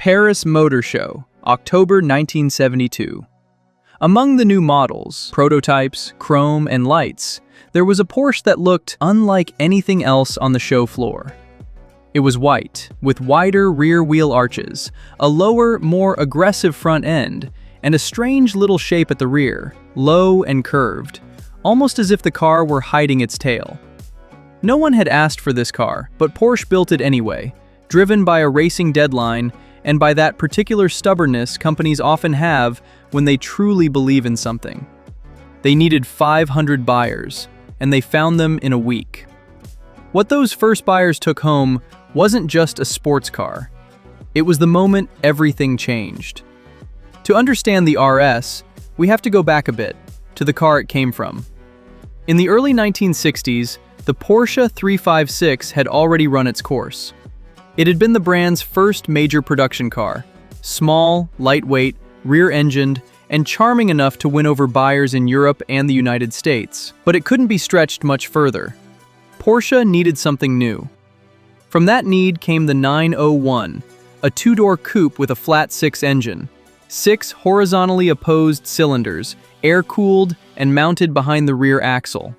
Paris Motor Show, October 1972. Among the new models, prototypes, chrome, and lights, there was a Porsche that looked unlike anything else on the show floor. It was white, with wider rear wheel arches, a lower, more aggressive front end, and a strange little shape at the rear, low and curved, almost as if the car were hiding its tail. No one had asked for this car, but Porsche built it anyway, driven by a racing deadline and by that particular stubbornness companies often have when they truly believe in something. They needed 500 buyers, and they found them in a week. What those first buyers took home wasn't just a sports car. It was the moment everything changed. To understand the RS, we have to go back a bit, to the car it came from. In the early 1960s, the Porsche 356 had already run its course. It had been the brand's first major production car, small, lightweight, rear-engined, and charming enough to win over buyers in Europe and the United States. But it couldn't be stretched much further. Porsche needed something new. From that need came the 901, a two-door coupe with a flat-six engine, 6 horizontally opposed cylinders, air-cooled and mounted behind the rear axle.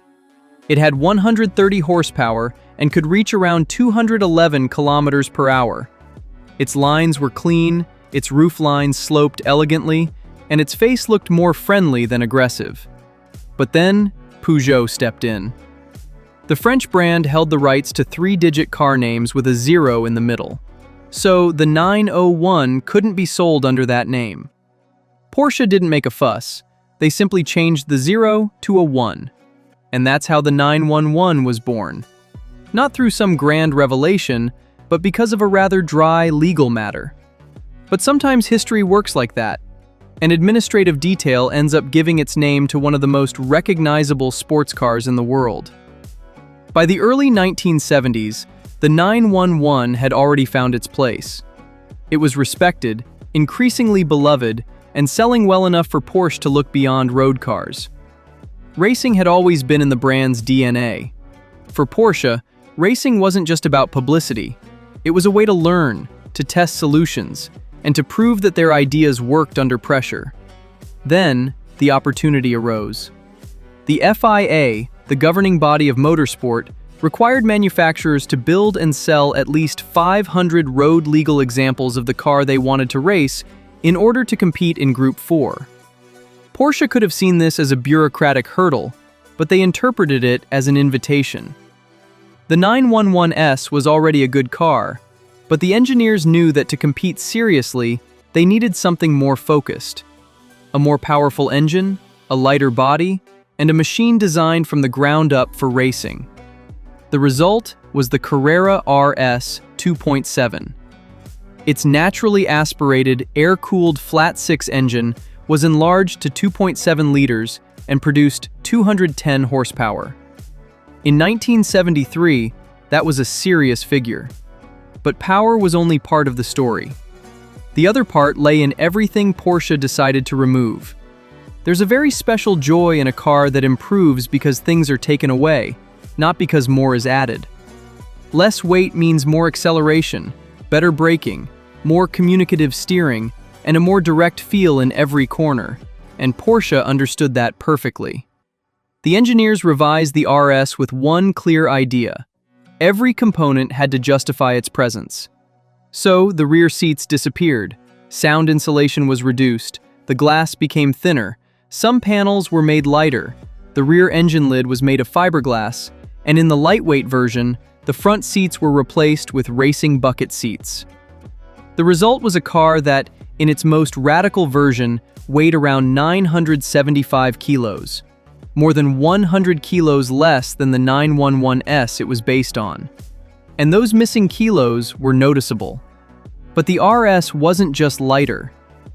It had 130 horsepower and could reach around 211 kilometers per hour. Its lines were clean, its roof lines sloped elegantly, and its face looked more friendly than aggressive. But then, Peugeot stepped in. The French brand held the rights to 3-digit car names with a 0 in the middle. So the 901 couldn't be sold under that name. Porsche didn't make a fuss. They simply changed the 0 to a 1. And that's how the 911 was born. Not through some grand revelation, but because of a rather dry legal matter. But sometimes history works like that. An administrative detail ends up giving its name to one of the most recognizable sports cars in the world. By the early 1970s, the 911 had already found its place. It was respected, increasingly beloved, and selling well enough for Porsche to look beyond road cars. Racing had always been in the brand's DNA. For Porsche, racing wasn't just about publicity. It was a way to learn, to test solutions, and to prove that their ideas worked under pressure. Then, the opportunity arose. The FIA, the governing body of motorsport, required manufacturers to build and sell at least 500 road-legal examples of the car they wanted to race in order to compete in Group 4. Porsche could have seen this as a bureaucratic hurdle, but they interpreted it as an invitation. The 911S was already a good car, but the engineers knew that to compete seriously, they needed something more focused. A more powerful engine, a lighter body, and a machine designed from the ground up for racing. The result was the Carrera RS 2.7. Its naturally aspirated, air-cooled flat-six engine was enlarged to 2.7 liters and produced 210 horsepower. In 1973, that was a serious figure. But power was only part of the story. The other part lay in everything Porsche decided to remove. There's a very special joy in a car that improves because things are taken away, not because more is added. Less weight means more acceleration, better braking, more communicative steering, and a more direct feel in every corner, and Porsche understood that perfectly. The engineers revised the RS with one clear idea. Every component had to justify its presence. So, the rear seats disappeared, sound insulation was reduced, the glass became thinner, some panels were made lighter, the rear engine lid was made of fiberglass, and in the lightweight version, the front seats were replaced with racing bucket seats. The result was a car that, in its most radical version, weighed around 975 kilos, more than 100 kilos less than the 911S it was based on. And those missing kilos were noticeable. But the RS wasn't just lighter.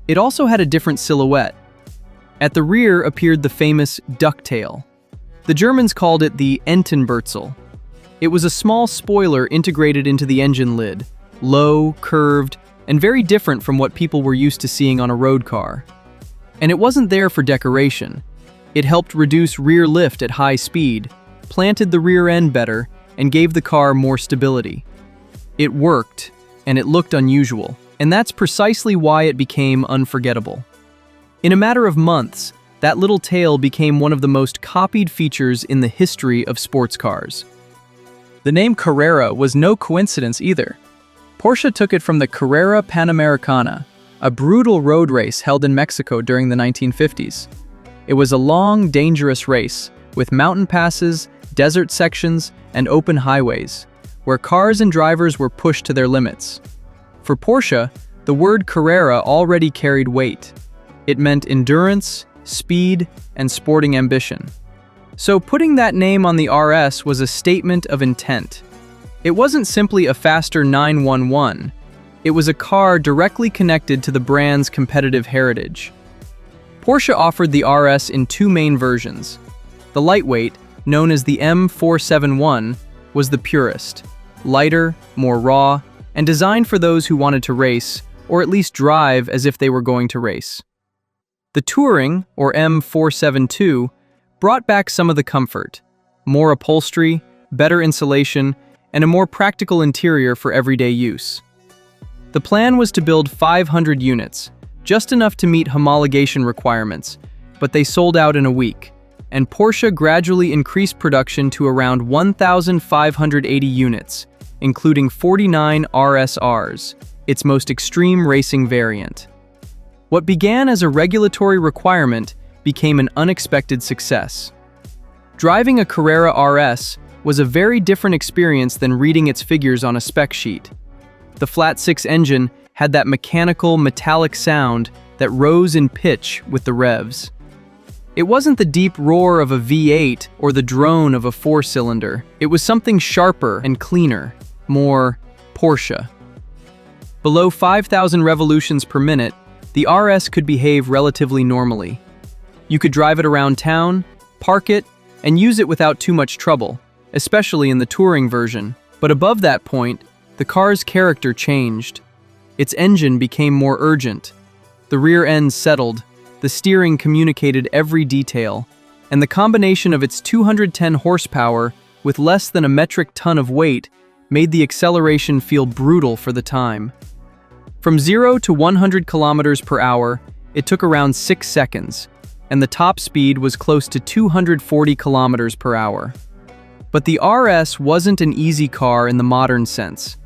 It also had a different silhouette. At the rear appeared the famous ducktail. The Germans called it the Entenbürzel. It was a small spoiler integrated into the engine lid, low, curved, and very different from what people were used to seeing on a road car. And it wasn't there for decoration. It helped reduce rear lift at high speed, planted the rear end better, and gave the car more stability. It worked, and it looked unusual, And that's precisely why it became unforgettable. In a matter of months, that little tail became one of the most copied features in the history of sports cars. The name Carrera was no coincidence either. Porsche took it from the Carrera Panamericana, a brutal road race held in Mexico during the 1950s. It was a long, dangerous race, with mountain passes, desert sections, and open highways, where cars and drivers were pushed to their limits. For Porsche, the word Carrera already carried weight. It meant endurance, speed, and sporting ambition. So putting that name on the RS was a statement of intent. It wasn't simply a faster 911. It was a car directly connected to the brand's competitive heritage. Porsche offered the RS in two main versions. The lightweight, known as the M471, was the purest, lighter, more raw, and designed for those who wanted to race, or at least drive as if they were going to race. The Touring, or M472, brought back some of the comfort, more upholstery, better insulation, and a more practical interior for everyday use. The plan was to build 500 units, just enough to meet homologation requirements, but they sold out in a week, and Porsche gradually increased production to around 1,580 units, including 49 RSRs, its most extreme racing variant. What began as a regulatory requirement became an unexpected success. Driving a Carrera RS was a very different experience than reading its figures on a spec sheet. The flat-six engine had that mechanical, metallic sound that rose in pitch with the revs. It wasn't the deep roar of a V8 or the drone of a four-cylinder. It was something sharper and cleaner, more Porsche. Below 5,000 revolutions per minute, the RS could behave relatively normally. You could drive it around town, park it, and use it without too much trouble, especially in the touring version. But above that point, the car's character changed. Its engine became more urgent. The rear end settled, the steering communicated every detail, and the combination of its 210 horsepower with less than a metric ton of weight made the acceleration feel brutal for the time. From 0 to 100 kilometers per hour, it took around 6 seconds, and the top speed was close to 240 kilometers per hour. But the RS wasn't an easy car in the modern sense.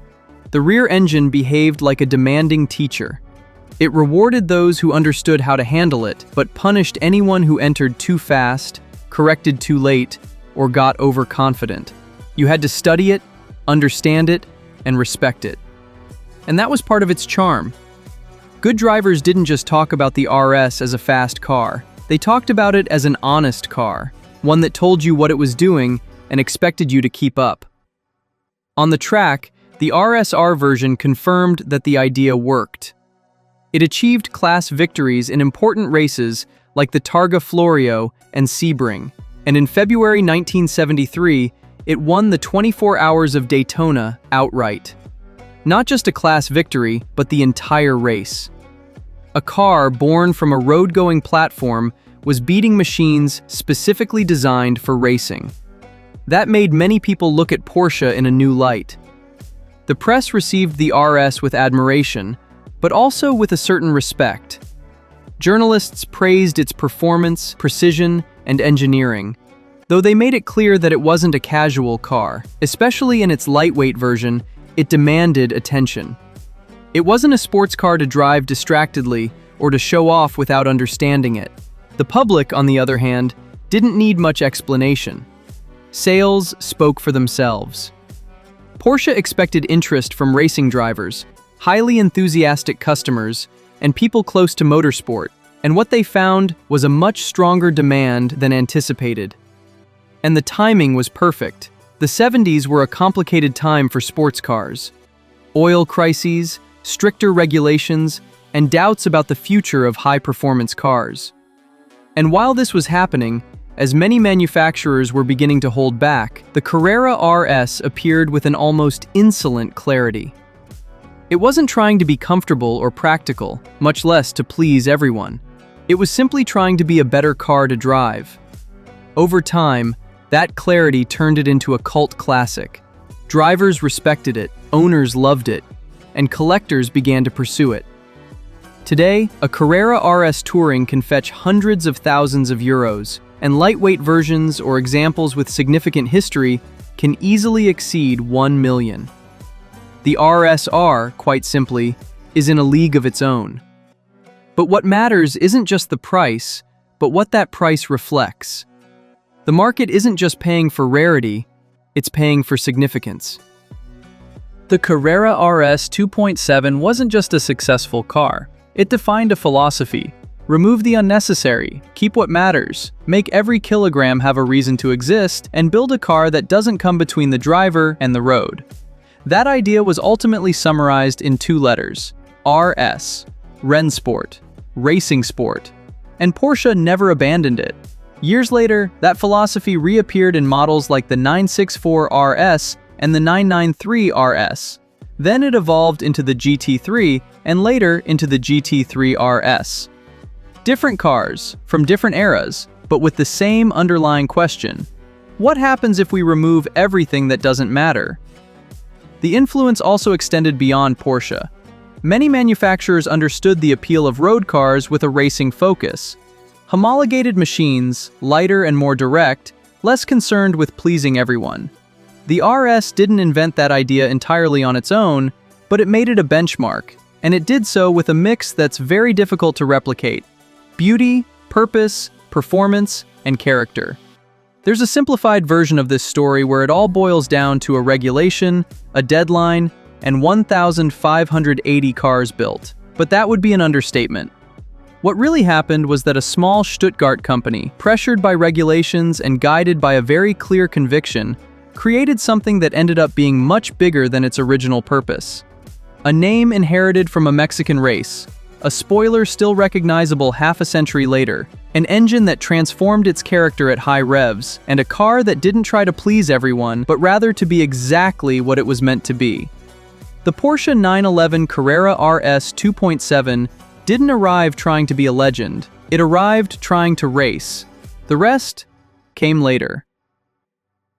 The rear engine behaved like a demanding teacher. It rewarded those who understood how to handle it, but punished anyone who entered too fast, corrected too late, or got overconfident. You had to study it, understand it, and respect it. And that was part of its charm. Good drivers didn't just talk about the RS as a fast car. They talked about it as an honest car, one that told you what it was doing and expected you to keep up. On the track, the RSR version confirmed that the idea worked. It achieved class victories in important races like the Targa Florio and Sebring, and in February 1973, it won the 24 Hours of Daytona outright. Not just a class victory, but the entire race. A car born from a road-going platform was beating machines specifically designed for racing. That made many people look at Porsche in a new light. The press received the RS with admiration, but also with a certain respect. Journalists praised its performance, precision, and engineering, though they made it clear that it wasn't a casual car. Especially in its lightweight version, it demanded attention. It wasn't a sports car to drive distractedly or to show off without understanding it. The public, on the other hand, didn't need much explanation. Sales spoke for themselves. Porsche expected interest from racing drivers, highly enthusiastic customers, and people close to motorsport, and what they found was a much stronger demand than anticipated. And the timing was perfect. The 70s were a complicated time for sports cars. Oil crises, stricter regulations, and doubts about the future of high-performance cars. And while this was happening, as many manufacturers were beginning to hold back, the Carrera RS appeared with an almost insolent clarity. It wasn't trying to be comfortable or practical, much less to please everyone. It was simply trying to be a better car to drive. Over time, that clarity turned it into a cult classic. Drivers respected it, owners loved it, and collectors began to pursue it. Today, a Carrera RS Touring can fetch hundreds of thousands of euros, and lightweight versions or examples with significant history can easily exceed 1 million. The RSR, quite simply, is in a league of its own. But what matters isn't just the price, but what that price reflects. The market isn't just paying for rarity, it's paying for significance. The Carrera RS 2.7 wasn't just a successful car. It defined a philosophy. Remove the unnecessary, keep what matters, make every kilogram have a reason to exist, and build a car that doesn't come between the driver and the road. That idea was ultimately summarized in 2 letters: RS, Rennsport, racing sport. And Porsche never abandoned it. Years later, that philosophy reappeared in models like the 964 RS and the 993 RS. Then it evolved into the GT3 and later into the GT3 RS. Different cars, from different eras, but with the same underlying question: what happens if we remove everything that doesn't matter? The influence also extended beyond Porsche. Many manufacturers understood the appeal of road cars with a racing focus. Homologated machines, lighter and more direct, less concerned with pleasing everyone. The RS didn't invent that idea entirely on its own, but it made it a benchmark, and it did so with a mix that's very difficult to replicate: beauty, purpose, performance, and character. There's a simplified version of this story where it all boils down to a regulation, a deadline, and 1,580 cars built. But that would be an understatement. What really happened was that a small Stuttgart company, pressured by regulations and guided by a very clear conviction, created something that ended up being much bigger than its original purpose. A name inherited from a Mexican race, a spoiler still recognizable half a century later, an engine that transformed its character at high revs, and a car that didn't try to please everyone, but rather to be exactly what it was meant to be. The Porsche 911 Carrera RS 2.7 didn't arrive trying to be a legend. It arrived trying to race. The rest came later.